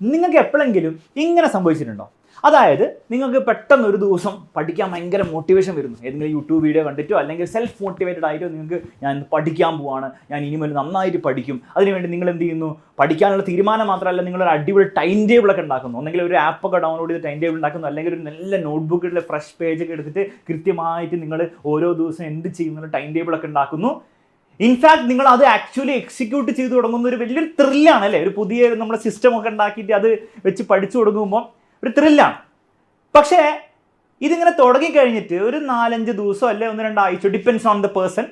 നിങ്ങൾക്ക് എപ്പോഴെങ്കിലും ഇങ്ങനെ സംഭവിച്ചിട്ടുണ്ടോ? അതായത് നിങ്ങൾക്ക് പെട്ടെന്ന് ഒരു ദിവസം പഠിക്കാൻ ഭയങ്കര മോട്ടിവേഷൻ വരുന്നു, ഏതെങ്കിലും യൂട്യൂബ് വീഡിയോ കണ്ടിട്ടോ അല്ലെങ്കിൽ സെൽഫ് മോട്ടിവേറ്റഡ് ആയിട്ടോ നിങ്ങൾക്ക് ഞാൻ പഠിക്കാൻ പോവാണ്, ഞാൻ ഇനിമേൽ നന്നായിട്ട് പഠിക്കും. അതിനുവേണ്ടി നിങ്ങൾ എന്ത് ചെയ്യുന്നു? പഠിക്കാനുള്ള തീരുമാനം മാത്രമല്ല, നിങ്ങളൊരു അടിപൊളി ടൈം ടേബിളൊക്കെ ഉണ്ടാക്കുന്നു. ഒന്നെങ്കിൽ ഒരു ആപ്പൊക്കെ ഡൗൺലോഡ് ചെയ്ത് ടൈം ടേബിൾ ഉണ്ടാക്കുന്നു, അല്ലെങ്കിൽ ഒരു നല്ല നോട്ട്ബുക്കിലെ ഫ്രഷ് പേജൊക്കെ എടുത്തിട്ട് കൃത്യമായിട്ട് നിങ്ങൾ ഓരോ ദിവസം എന്ത് ചെയ്യുന്ന ടൈം ടേബിളൊക്കെ ഉണ്ടാക്കുന്നു. ഇൻഫാക്ട് നിങ്ങൾ അത് ആക്ച്വലി എക്സിക്യൂട്ട് ചെയ്ത് തുടങ്ങുന്ന ഒരു വലിയൊരു ത്രില്ലാണ് അല്ലേ? ഒരു പുതിയ നമ്മുടെ സിസ്റ്റം ഒക്കെ ഉണ്ടാക്കിയിട്ട് അത് വെച്ച് പഠിച്ചു തുടങ്ങുമ്പോൾ ഒരു ത്രില്ലാണ്. പക്ഷേ ഇതിങ്ങനെ തുടങ്ങിക്കഴിഞ്ഞിട്ട് ഒരു 4-5 ദിവസം അല്ലെ 1-2 ആഴ്ച, ഡിപ്പെൻസ് ഓൺ ദ പേഴ്സൺ.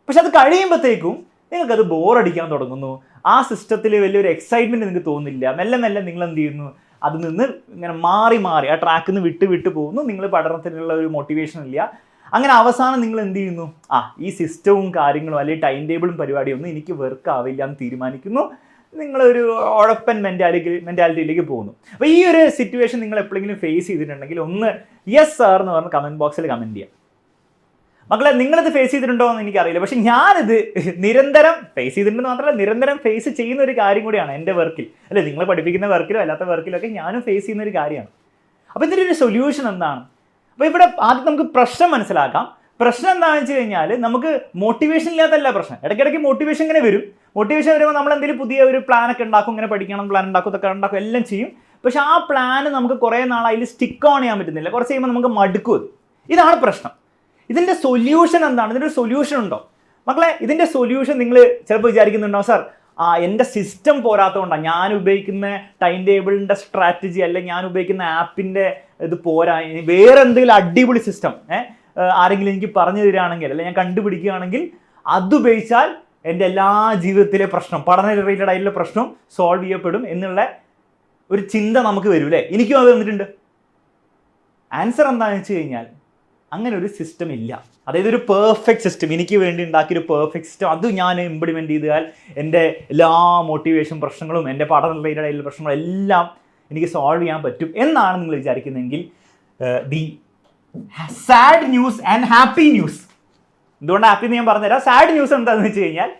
പക്ഷെ അത് കഴിയുമ്പോഴത്തേക്കും നിങ്ങൾക്കത് ബോറടിക്കാൻ തുടങ്ങുന്നു. ആ സിസ്റ്റത്തിൽ വലിയൊരു എക്സൈറ്റ്മെൻറ്റ് നിങ്ങൾക്ക് തോന്നുന്നില്ല. മെല്ലെ മെല്ലെ നിങ്ങൾ എന്ത് ചെയ്യുന്നു? അതിൽ നിന്ന് ഇങ്ങനെ മാറി ആ ട്രാക്കിൽ നിന്ന് വിട്ട് പോകുന്നു. നിങ്ങൾ പഠനത്തിനുള്ള ഒരു മോട്ടിവേഷൻ ഇല്ല. അങ്ങനെ അവസാനം നിങ്ങൾ എന്ത് ചെയ്യുന്നു? ഈ സിസ്റ്റവും കാര്യങ്ങളും അല്ലെങ്കിൽ ടൈം ടേബിളും പരിപാടിയൊന്നും എനിക്ക് വർക്ക് ആവില്ല എന്ന് തീരുമാനിക്കുന്നു. നിങ്ങളൊരു ഉഴപ്പൻ മെൻറ്റാലിറ്റിയിലേക്ക് പോകുന്നു. അപ്പോൾ ഈ ഒരു സിറ്റുവേഷൻ നിങ്ങൾ എപ്പോഴെങ്കിലും ഫേസ് ചെയ്തിട്ടുണ്ടെങ്കിൽ ഒന്ന് യെസ് സാർ എന്ന് പറഞ്ഞ് കമൻറ്റ് ബോക്സിൽ കമൻറ്റ് ചെയ്യാം. മക്കളെ, നിങ്ങളിത് ഫേസ് ചെയ്തിട്ടുണ്ടോ എന്ന് എനിക്കറിയില്ല, പക്ഷെ ഞാനിത് നിരന്തരം ഫേസ് ചെയ്തിട്ടുണ്ടെന്ന് മാത്രമല്ല, നിരന്തരം ഫേസ് ചെയ്യുന്ന ഒരു കാര്യം കൂടിയാണ് എൻ്റെ വർക്കിൽ. അല്ലെ, നിങ്ങൾ പഠിപ്പിക്കുന്ന വർക്കിലോ അല്ലാത്ത വർക്കിലൊക്കെ ഞാനും ഫേസ് ചെയ്യുന്ന ഒരു കാര്യമാണ്. അപ്പോൾ ഇതിൻ്റെ ഒരു സൊല്യൂഷൻ എന്താണ്? അപ്പോൾ ഇവിടെ ആദ്യം നമുക്ക് പ്രശ്നം മനസ്സിലാക്കാം. പ്രശ്നം എന്താണെന്ന് വെച്ച് കഴിഞ്ഞാൽ, നമുക്ക് മോട്ടിവേഷൻ ഇല്ലാത്തല്ല പ്രശ്നം. ഇടയ്ക്കിടയ്ക്ക് മോട്ടിവേഷൻ ഇങ്ങനെ വരും. മോട്ടിവേഷൻ വരുമ്പോൾ നമ്മൾ എന്തെങ്കിലും പുതിയ ഒരു പ്ലാനൊക്കെ ഉണ്ടാക്കും, ഇങ്ങനെ പഠിക്കണം പ്ലാൻ ഉണ്ടാക്കും, ഇതൊക്കെ ഉണ്ടാക്കും, എല്ലാം ചെയ്യും. പക്ഷെ ആ പ്ലാന് നമുക്ക് കുറേ നാൾ അതിൽ സ്റ്റിക്ക് ഓൺ ചെയ്യാൻ പറ്റുന്നില്ല. കുറച്ച് കഴിയുമ്പോൾ നമുക്ക് മടുക്കും. ഇതാണ് പ്രശ്നം. ഇതിൻ്റെ സൊല്യൂഷൻ എന്താണ്? ഇതിൻ്റെ ഒരു സൊല്യൂഷൻ ഉണ്ടോ? മക്കളെ, ഇതിൻ്റെ സൊല്യൂഷൻ നിങ്ങൾ ചിലപ്പോൾ വിചാരിക്കുന്നുണ്ടോ, സാർ എൻ്റെ സിസ്റ്റം പോരാത്തതുകൊണ്ടാണ്, ഞാൻ ഉപയോഗിക്കുന്ന ടൈം ടേബിളിൻ്റെ സ്ട്രാറ്റജി അല്ലെങ്കിൽ ഞാൻ ഉപയോഗിക്കുന്ന ആപ്പിൻ്റെ ഇത് പോരാ, വേറെ എന്തെങ്കിലും അടിപൊളി സിസ്റ്റം ആരെങ്കിലും എനിക്ക് പറഞ്ഞു തരികയാണെങ്കിൽ അല്ലെങ്കിൽ ഞാൻ കണ്ടുപിടിക്കുകയാണെങ്കിൽ അതുപയോഗിച്ചാൽ എൻ്റെ എല്ലാ ജീവിതത്തിലെ പ്രശ്നം, പഠന റിലേറ്റഡ് ആയിട്ടുള്ള പ്രശ്നം സോൾവ് ചെയ്യപ്പെടും എന്നുള്ള ഒരു ചിന്ത നമുക്ക് വരും അല്ലേ? എനിക്കും അത് വന്നിട്ടുണ്ട്. ആൻസർ എന്താണെന്ന് വെച്ച് കഴിഞ്ഞാൽ, അങ്ങനെ ഒരു സിസ്റ്റം ഇല്ല. അതായത് ഒരു പെർഫെക്റ്റ് സിസ്റ്റം, എനിക്ക് വേണ്ടി ഉണ്ടാക്കിയൊരു പെർഫെക്റ്റ് സിസ്റ്റം അത് ഞാൻ ഇംപ്ലിമെൻറ്റ് ചെയ്താൽ എൻ്റെ എല്ലാ മോട്ടിവേഷൻ പ്രശ്നങ്ങളും എൻ്റെ പഠന റിലേറ്റഡ് ആയിട്ടുള്ള പ്രശ്നങ്ങളും എല്ലാം എനിക്ക് സോൾവ് ചെയ്യാൻ പറ്റും എന്നാണ് നിങ്ങൾ വിചാരിക്കുന്നതെങ്കിൽ, the sad news and happy news. എന്തുകൊണ്ട് ഹാപ്പി എന്ന് ഞാൻ പറഞ്ഞുതരാം. സാഡ് ന്യൂസ് എന്താണെന്ന് വെച്ച് കഴിഞ്ഞാൽ,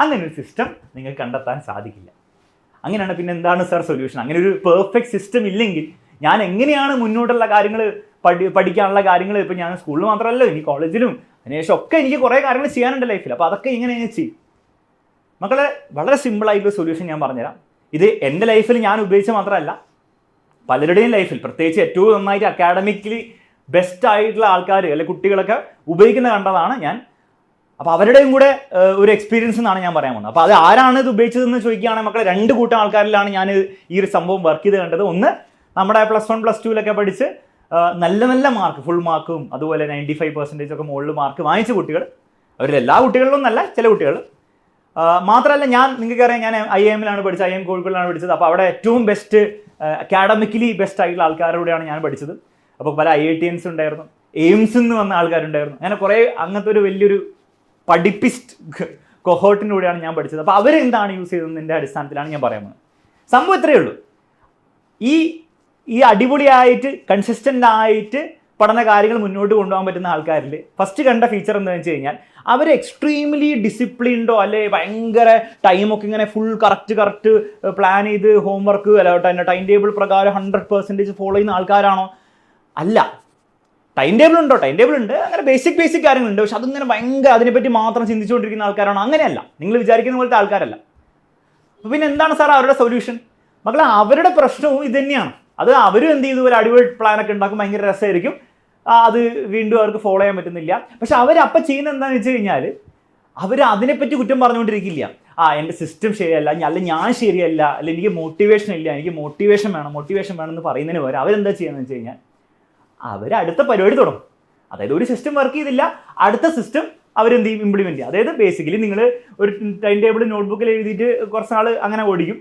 അങ്ങനെ ഒരു സിസ്റ്റം നിങ്ങൾക്ക് കണ്ടെത്താൻ സാധിക്കില്ല. അങ്ങനെയാണ് പിന്നെ എന്താണ് സാർ സൊല്യൂഷൻ? അങ്ങനെ ഒരു പെർഫെക്റ്റ് സിസ്റ്റം ഇല്ലെങ്കിൽ ഞാൻ എങ്ങനെയാണ് മുന്നോട്ടുള്ള കാര്യങ്ങൾ പഠിക്കാനുള്ള കാര്യങ്ങൾ, ഇപ്പോൾ ഞാൻ സ്കൂളിൽ മാത്രമല്ല ഇനി കോളേജിലും അതിനുശേഷം ഒക്കെ എനിക്ക് കുറേ കാര്യങ്ങൾ ചെയ്യാനുണ്ട് ലൈഫിൽ. അപ്പോൾ അതൊക്കെ ഇങ്ങനെ ചെയ്യും. മക്കളെ, വളരെ സിമ്പിളായിട്ടുള്ള സൊല്യൂഷൻ ഞാൻ പറഞ്ഞുതരാം. ഇത് എൻ്റെ ലൈഫിൽ ഞാൻ ഉപയോഗിച്ച മാത്രമല്ല, പലരുടെയും ലൈഫിൽ, പ്രത്യേകിച്ച് ഏറ്റവും നന്നായിട്ട് അക്കാഡമിക്കലി ബെസ്റ്റ് ആയിട്ടുള്ള ആൾക്കാർ അല്ലെങ്കിൽ കുട്ടികളൊക്കെ ഉപയോഗിക്കുന്ന കണ്ടതാണ് ഞാൻ. അപ്പോൾ അവരുടെയും കൂടെ ഒരു എക്സ്പീരിയൻസ് എന്നാണ് ഞാൻ പറയാൻ പോകുന്നത്. അപ്പോൾ അത് ആരാണ് ഇത് ഉപയോഗിച്ചതെന്ന് ചോദിക്കുകയാണെങ്കിൽ മക്കളെ, 2 കൂട്ടം ആൾക്കാരിലാണ് ഞാൻ ഈ ഒരു സംഭവം വർക്ക് ചെയ്ത് കണ്ടത്. ഒന്ന്, നമ്മുടെ +1 +2 പഠിച്ച് നല്ല മാർക്ക്, ഫുൾ മാർക്കും അതുപോലെ 95% ഒക്കെ മുകളിൽ മാർക്ക് വാങ്ങിച്ച കുട്ടികൾ. അവരിൽ എല്ലാ കുട്ടികളിലും നല്ല, ചില കുട്ടികൾ മാത്രമല്ല. നിങ്ങൾക്കറിയാം, ഞാൻ IIM പഠിച്ചത്, IIM കോഴിക്കോടിലാണ് പഠിച്ചത്. അപ്പോൾ അവിടെ ഏറ്റവും ബെസ്റ്റ് അക്കാഡമിക്കലി ബെസ്റ്റ് ആയിട്ടുള്ള ആൾക്കാരോടെയാണ് ഞാൻ പഠിച്ചത്. അപ്പോൾ പല IITians ഉണ്ടായിരുന്നു, എയിംസിൽ നിന്ന് വന്ന ആൾക്കാരുണ്ടായിരുന്നു. അങ്ങനെ കുറേ അങ്ങനത്തെ ഒരു വലിയൊരു പഠിപ്പിസ്റ്റ് കൊഹോട്ടിലൂടെയാണ് ഞാൻ പഠിച്ചത്. അപ്പോൾ അവരെന്താണ് യൂസ് ചെയ്തതിൻ്റെ അടിസ്ഥാനത്തിലാണ് ഞാൻ പറയാൻ പോകുന്നത്. സംഭവം ഇത്രയേ ഉള്ളൂ. ഈ അടിപൊളിയായിട്ട് കൺസിസ്റ്റൻ്റ് ആയിട്ട് പഠന കാര്യങ്ങൾ മുന്നോട്ട് കൊണ്ടുപോകാൻ പറ്റുന്ന ആൾക്കാരിൽ ഫസ്റ്റ് കണ്ട ഫീച്ചർ എന്താണെന്ന് വെച്ച് കഴിഞ്ഞാൽ, അവർ എക്സ്ട്രീംലി ഡിസിപ്ലിൻഡോ അല്ലെ ഭയങ്കര ടൈമൊക്കെ ഇങ്ങനെ ഫുൾ കറക്റ്റ് പ്ലാൻ ചെയ്ത് ഹോംവർക്ക് അല്ല ടൈം ടേബിൾ പ്രകാരം 100% ഫോളോ ചെയ്യുന്ന ആൾക്കാരാണോ? അല്ല. ടൈം ടേബിൾ ഉണ്ടോ? ടൈം ടേബിൾ ഉണ്ട്, അങ്ങനെ ബേസിക് കാര്യങ്ങളുണ്ട്. പക്ഷെ അതിങ്ങനെ ഭയങ്കര അതിനെപ്പറ്റി മാത്രം ചിന്തിച്ചുകൊണ്ടിരിക്കുന്ന ആൾക്കാരാണോ? അങ്ങനെയല്ല, നിങ്ങൾ വിചാരിക്കുന്ന പോലത്തെ ആൾക്കാരല്ല. അപ്പോൾ പിന്നെ എന്താണ് സാർ അവരുടെ സൊല്യൂഷൻ? മക്കളെ, അവരുടെ പ്രശ്നവും ഇത് തന്നെയാണ്. അത് അവരും എന്ത് ചെയ്തു, ഒരു അടിപൊളി പ്ലാനൊക്കെ ഉണ്ടാക്കും, ഭയങ്കര രസമായിരിക്കും, അത് വീണ്ടും അവർക്ക് ഫോളോ ചെയ്യാൻ പറ്റുന്നില്ല. പക്ഷെ അവരപ്പം ചെയ്യുന്നത് എന്താണെന്ന് വെച്ച് കഴിഞ്ഞാൽ, അവർ അതിനെപ്പറ്റി കുറ്റം പറഞ്ഞുകൊണ്ടിരിക്കില്ല. എൻ്റെ സിസ്റ്റം ശരിയല്ല, അല്ലെങ്കിൽ ഞാൻ ശരിയല്ല, അല്ലെങ്കിൽ എനിക്ക് മോട്ടിവേഷൻ ഇല്ല, എനിക്ക് മോട്ടിവേഷൻ വേണം എന്ന് പറയുന്നതിന് പകരം അവരെന്താ ചെയ്യുന്നത് വെച്ച് കഴിഞ്ഞാൽ, അവർ അടുത്ത പരിപാടി തുടങ്ങും. അതായത് ഒരു സിസ്റ്റം വർക്ക് ചെയ്തില്ല, അടുത്ത സിസ്റ്റം അവരെന്ത് ചെയ്യും, ഇംപ്ലിമെൻറ്റ് ചെയ്യുക. അതായത് ബേസിക്കലി നിങ്ങൾ ഒരു ടൈം ടേബിൾ നോട്ട്ബുക്കിൽ എഴുതിയിട്ട് കുറച്ച് നാൾ അങ്ങനെ ഓടിക്കും.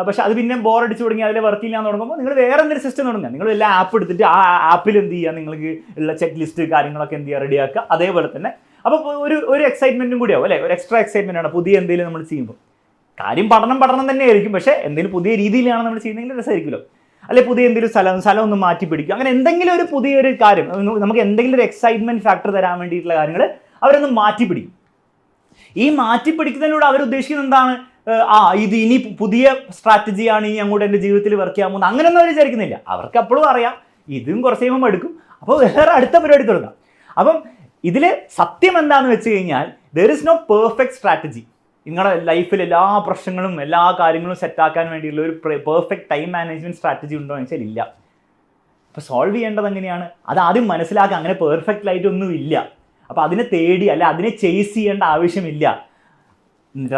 പക്ഷെ അത് പിന്നെ ബോറടിച്ച് തുടങ്ങി അതിൽ വർക്ക് ചെയ്യാൻ തുടങ്ങുമ്പോൾ നിങ്ങൾ വേറെ എന്തെങ്കിലും സിസ്റ്റം തുടങ്ങുക. നിങ്ങൾ എല്ലാ ആപ്പ് എടുത്തിട്ട് ആ ആപ്പിൽ എന്ത് ചെയ്യുക, നിങ്ങൾക്ക് ഉള്ള ചെക്ക് ലിസ്റ്റ് കാര്യങ്ങളൊക്കെ എന്ത് ചെയ്യുക, റെഡിയാക്കുക. അതേപോലെ തന്നെ അപ്പോൾ ഒരു എക്സൈറ്റ്മെൻറ്റും കൂടിയാവും അല്ലേ, ഒരു എക്സ്ട്രാ എക്സൈറ്റ്മെൻ്റ് ആണ് പുതിയ എന്തെങ്കിലും നമ്മൾ ചെയ്യുമ്പോൾ. കാര്യം പഠനം തന്നെ ആയിരിക്കും, പക്ഷേ എന്തെങ്കിലും പുതിയ രീതിയിലാണ് നമ്മൾ ചെയ്യുന്നതെങ്കിൽ രസമായിരിക്കുമല്ലോ. അല്ലെ പുതിയ എന്തെങ്കിലും സ്ഥലം ഒന്ന് മാറ്റി പിടിക്കും, അങ്ങനെ എന്തെങ്കിലും ഒരു പുതിയൊരു കാര്യം നമുക്ക് എന്തെങ്കിലും ഒരു എക്സൈറ്റ്മെൻറ്റ് ഫാക്ടർ തരാൻ വേണ്ടിയിട്ടുള്ള കാര്യങ്ങൾ അവരൊന്ന് മാറ്റി പിടിക്കും. ഈ മാറ്റി പിടിക്കുന്നതിലൂടെ അവർ ഉദ്ദേശിക്കുന്നത് എന്താണ്? ഇത് ഇനി പുതിയ സ്ട്രാറ്റജിയാണ് ഇനി അങ്ങോട്ട് എൻ്റെ ജീവിതത്തിൽ വർക്ക് ചെയ്യാൻ പോകുന്നത്, അങ്ങനെയൊന്നും അവർ വിചാരിക്കുന്നില്ല. അവർക്ക് അപ്പോഴും അറിയാം ഇതും കുറച്ച് കഴിയുമ്പോൾ എടുക്കും, അപ്പോൾ വേറെ അടുത്ത പരിപാടി തുടങ്ങാം. അപ്പം ഇതിൽ സത്യം എന്താണെന്ന് വെച്ച് കഴിഞ്ഞാൽ there is no perfect strategy. നിങ്ങളുടെ ലൈഫിൽ എല്ലാ പ്രശ്നങ്ങളും എല്ലാ കാര്യങ്ങളും സെറ്റാക്കാൻ വേണ്ടിയുള്ള ഒരു പെർഫെക്റ്റ് ടൈം മാനേജ്മെൻറ്റ് സ്ട്രാറ്റജി ഉണ്ടോ എന്ന് വെച്ചാൽ ഇല്ല. അപ്പോൾ സോൾവ് ചെയ്യേണ്ടത് എങ്ങനെയാണ്? അത് ആദ്യം മനസ്സിലാക്കുക. അങ്ങനെ പെർഫെക്റ്റ് ആയിട്ടൊന്നും ഇല്ല. അപ്പോൾ അതിനെ തേടി അല്ല അതിനെ ചേസ് ചെയ്യേണ്ട ആവശ്യമില്ല.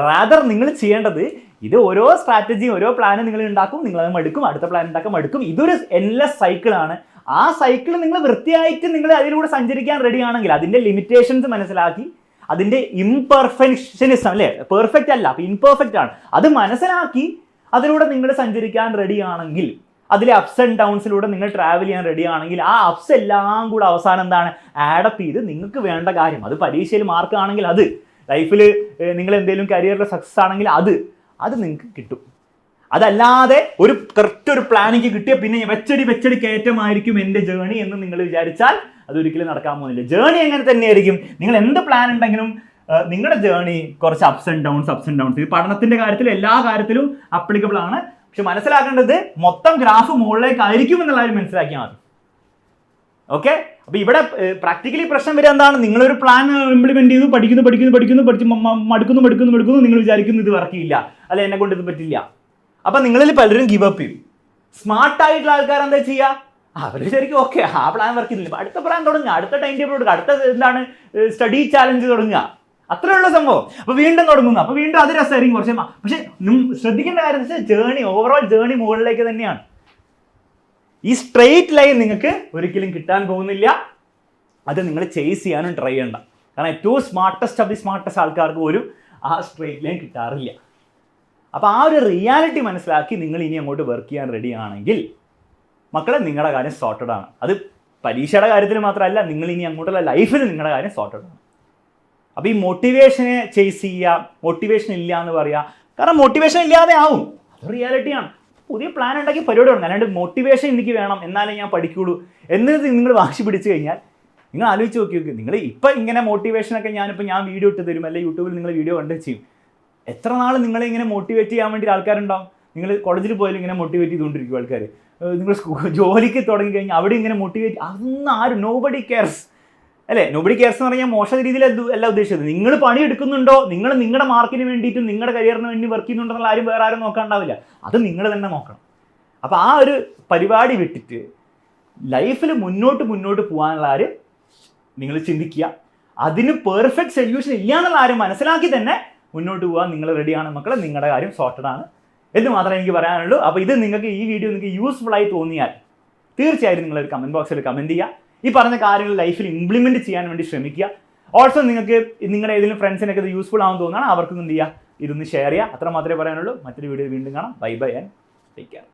റാദർ നിങ്ങൾ ചെയ്യേണ്ടത് ഇത് ഓരോ സ്ട്രാറ്റജിയും ഓരോ പ്ലാനും നിങ്ങൾ ഉണ്ടാക്കും, നിങ്ങളത് മടുക്കും, അടുത്ത പ്ലാൻ ഉണ്ടാക്കാൻ മടുക്കും. ഇതൊരു എൻലെസ് സൈക്കിളാണ്. ആ സൈക്കിൾ നിങ്ങൾ വൃത്തിയായിട്ട് നിങ്ങൾ അതിലൂടെ സഞ്ചരിക്കാൻ റെഡിയാണെങ്കിൽ അതിൻ്റെ ലിമിറ്റേഷൻസ് മനസ്സിലാക്കി അതിൻ്റെ ഇംപെർഫെക്ഷനിസം അല്ലേ, പെർഫെക്റ്റ് അല്ല അപ്പോൾ ഇംപെർഫെക്റ്റ് ആണ്, അത് മനസ്സിലാക്കി അതിലൂടെ നിങ്ങൾ സഞ്ചരിക്കാൻ റെഡിയാണെങ്കിൽ, അതിലെ അപ്സ് ആൻഡ് ഡൗൺസിലൂടെ നിങ്ങൾ ട്രാവൽ ചെയ്യാൻ റെഡിയാണെങ്കിൽ ആ അപ്സ് എല്ലാം കൂടെ അവസാനം എന്താണ് ആഡപ്പ് ചെയ്ത് നിങ്ങൾക്ക് വേണ്ട കാര്യം, അത് പരീക്ഷയിൽ മാർക്ക് ആണെങ്കിൽ അത്, ലൈഫിൽ നിങ്ങൾ എന്തെങ്കിലും കരിയറിൽ സക്സസ് ആണെങ്കിൽ അത് നിങ്ങൾക്ക് കിട്ടും. അതല്ലാതെ ഒരു കറക്റ്റ് ഒരു പ്ലാനിങ് കിട്ടിയ പിന്നെ വെച്ചടി കയറ്റമായിരിക്കും എൻ്റെ ജേണി എന്ന് നിങ്ങൾ വിചാരിച്ചാൽ അതൊരിക്കലും നടക്കാൻ പോകുന്നില്ല. ജേണി എങ്ങനെ തന്നെയായിരിക്കും. നിങ്ങൾ എന്ത് പ്ലാൻ ഉണ്ടെങ്കിലും നിങ്ങളുടെ ജേണി കുറച്ച് അപ്സ് ആൻഡ് ഡൗൺസ് ഇത് പഠനത്തിൻ്റെ കാര്യത്തിലും എല്ലാ കാര്യത്തിലും അപ്ലിക്കബിൾ ആണ്. പക്ഷെ മനസ്സിലാക്കേണ്ടത് മൊത്തം ഗ്രാഫ് മുകളിലേക്കായിരിക്കും എന്നുള്ള കാര്യം മനസ്സിലാക്കിയാൽ മതി. ഓക്കെ, അപ്പോൾ ഇവിടെ പ്രാക്ടിക്കലി പ്രശ്നം വരിക എന്താണ്? നിങ്ങളൊരു പ്ലാൻ ഇംപ്ലിമെന്റ് ചെയ്തു, പഠിച്ച് മടുക്കുന്നു, നിങ്ങൾ വിചാരിക്കുന്നു ഇത് വർക്ക് ചെയ്യില്ല, അല്ല എന്നെ കൊണ്ട് ഇത് പറ്റില്ല. അപ്പം നിങ്ങളിൽ പലരും ഗിവ് അപ്പ് ചെയ്യും. സ്മാർട്ടായിട്ടുള്ള ആൾക്കാർ എന്താ ചെയ്യുക? അവർ ശരിക്കും ഓക്കെ ആ പ്ലാൻ വർക്ക് ചെയ്യുന്നില്ല, അടുത്ത പ്ലാൻ തുടങ്ങുക, അടുത്ത ടൈം ടേബിൾ കൊടുക്കുക, അടുത്ത എന്താണ് സ്റ്റഡി ചാലഞ്ച് തുടങ്ങുക, അത്രയുള്ള സംഭവം. അപ്പോൾ വീണ്ടും തുടങ്ങുന്നു, അപ്പോൾ വീണ്ടും അത് രസമായിരിക്കും കുറച്ച്. പക്ഷെ ശ്രദ്ധിക്കേണ്ട കാര്യം എന്ന് വെച്ചാൽ ജേണി, ഓവറോൾ ജേണി മുകളിലേക്ക് തന്നെയാണ്. ഈ സ്ട്രെയിറ്റ് ലൈൻ നിങ്ങൾക്ക് ഒരിക്കലും കിട്ടാൻ പോകുന്നില്ല. അത് നിങ്ങൾ ചേസ് ചെയ്യാനും ട്രൈ ചെയ്യണ്ട. കാരണം ഏറ്റവും സ്മാർട്ടസ്റ്റ് ഓഫ് ദി സ്മാർട്ടസ്റ്റ് ആൾക്കാർക്ക് പോലും ആ സ്ട്രെയിറ്റ് ലൈൻ കിട്ടാറില്ല. അപ്പോൾ ആ ഒരു റിയാലിറ്റി മനസ്സിലാക്കി നിങ്ങൾ ഇനി അങ്ങോട്ട് വർക്ക് ചെയ്യാൻ റെഡി ആണെങ്കിൽ മക്കളെ നിങ്ങളുടെ കാര്യം സോർട്ടഡ് ആണ്. അത് പരീക്ഷയുടെ കാര്യത്തിൽ മാത്രമല്ല, നിങ്ങൾ ഇനി അങ്ങോട്ടുള്ള ലൈഫിൽ നിങ്ങളുടെ കാര്യം സോർട്ടഡ് ആണ്. അപ്പോൾ ഈ മോട്ടിവേഷനെ ചേസ് ചെയ്യുക, മോട്ടിവേഷൻ ഇല്ല എന്ന് പറയുക, കാരണം മോട്ടിവേഷൻ ഇല്ലാതെ ആവും, അത് റിയാലിറ്റിയാണ്. പുതിയ പ്ലാൻ ഉണ്ടാക്കി പരിപാടി തുടങ്ങും. അല്ലാണ്ട് മോട്ടിവേഷൻ എനിക്ക് വേണം എന്നാലേ ഞാൻ പഠിക്കുള്ളൂ എന്നത് നിങ്ങൾ വാശി പിടിച്ച് കഴിഞ്ഞാൽ നിങ്ങൾ ആലോചിച്ച് നോക്കി. നിങ്ങൾ ഇപ്പം ഇങ്ങനെ മോട്ടിവേഷനൊക്കെ ഞാൻ വീഡിയോ ഇട്ട് തരും, അല്ലെങ്കിൽ യൂട്യൂബിൽ നിങ്ങൾ വീഡിയോ കണ്ട് ചെയ്യും. എത്ര നാൾ നിങ്ങളെ ഇങ്ങനെ മോട്ടിവേറ്റ് ചെയ്യാൻ വേണ്ടി ആൾക്കാരുണ്ടാവും? നിങ്ങൾ കോളേജിൽ പോയാലും ഇങ്ങനെ മോട്ടിവേറ്റ് ചെയ്തുകൊണ്ടിരിക്കും ആൾക്കാർ. നിങ്ങൾ ജോലിക്ക് തുടങ്ങി കഴിഞ്ഞാൽ അവിടെ ഇങ്ങനെ മോട്ടിവേറ്റ്, അതൊന്നും ആരും നോബഡി കെയർസ് അല്ലേ. നോബഡി കെയർസ് എന്ന് പറഞ്ഞാൽ മോശ രീതിയിൽ അല്ല ഉദ്ദേശിച്ചത്. നിങ്ങൾ പണി എടുക്കുന്നുണ്ടോ, നിങ്ങൾ നിങ്ങളുടെ മാർക്കിന് വേണ്ടിയിട്ടും നിങ്ങളുടെ കരിയറിന് വേണ്ടി വർക്ക് ചെയ്യുന്നുണ്ടെന്നുള്ള ആരും വേറെ ആരും നോക്കാണ്ടാവില്ല, അത് നിങ്ങൾ തന്നെ നോക്കണം. അപ്പോൾ ആ ഒരു പരിപാടി വിട്ടിട്ട് ലൈഫിൽ മുന്നോട്ട് പോകാനുള്ള ആരും നിങ്ങൾ ചിന്തിക്കുക. അതിന് പെർഫെക്റ്റ് സൊല്യൂഷൻ ഇല്ല എന്നുള്ള ആരും മനസ്സിലാക്കി തന്നെ മുന്നോട്ട് പോകാൻ നിങ്ങൾ റെഡിയാണ് മക്കളെ. നിങ്ങളുടെ കാര്യം സോർട്ടഡ് ആണ് എന്ന് മാത്രമേ എനിക്ക് പറയാനുള്ളൂ. അപ്പോൾ ഇത് നിങ്ങൾക്ക് ഈ വീഡിയോ നിങ്ങൾക്ക് യൂസ്ഫുൾ ആയി തോന്നിയാൽ തീർച്ചയായും നിങ്ങളൊരു കമൻറ്റ് ബോക്സിൽ കമൻറ്റ് ചെയ്യുക. ഈ പറഞ്ഞ കാര്യങ്ങൾ ലൈഫിൽ ഇംപ്ലിമെൻറ്റ് ചെയ്യാൻ വേണ്ടി ശ്രമിക്കുക. ഓൾസോ നിങ്ങൾക്ക് നിങ്ങളുടെ ഏതെങ്കിലും ഫ്രണ്ട്സിനൊക്കെ ഇത് യൂസ്ഫുൾ ആണെന്ന് തോന്നുകയാണ്, അവർക്കും എന്ത് ചെയ്യുക, ഇതൊന്ന് ഷെയർ ചെയ്യുക. അത്ര മാത്രമേ പറയാനുള്ളൂ. മറ്റൊരു വീഡിയോ വീണ്ടും കാണാം. Bye and take care.